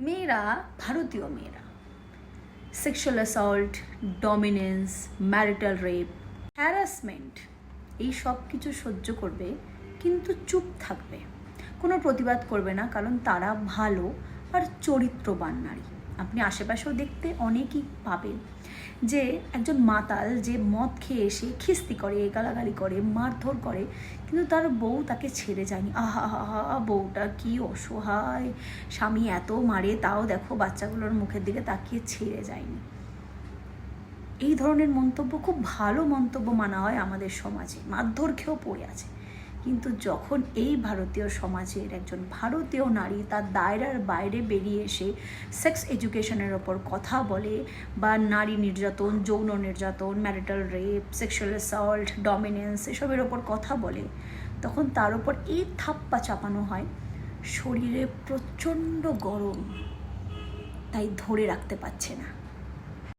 মেয়েরা, ভারতীয় মেয়েরা sexual assault, dominance, marital rape, harassment এই সব কিছু সহ্য করবে, কিন্তু চুপ থাকবে, কোনো প্রতিবাদ করবে না, কারণ তারা ভালো আর চরিত্রবান নারী। আপনি আশেপাশেও দেখতে অনেকেই পাবেন যে একজন মাতাল যে মদ খেয়ে এসে খিস্তি করে, গালাগালি করে, মারধর করে, কিন্তু তার বউ তাকে ছেড়ে যায়নি। আহা হা, বউটা কি অসহায়, স্বামী এত মারে তাও দেখো বাচ্চাগুলোর মুখের দিকে তাকিয়ে ছেড়ে যায়নি। এই ধরনের মন্তব্য খুব ভালো মন্তব্য মানা হয় আমাদের সমাজে, মারধর খেয়েও পড়ে আছে। কিন্তু যখন এই ভারতীয় সমাজের একজন ভারতীয় নারী তার দায়রার বাইরে বেরিয়ে এসে সেক্স এডুকেশনের ওপর কথা বলে, বা নারী নির্যাতন, যৌন নির্যাতন, marital rape, sexual assault, dominance এসবের ওপর কথা বলে, তখন তার ওপর এই থাপ্পা চাপানো হয়, শরীরে প্রচণ্ড গরম, তাই ধরে রাখতে পারছে না।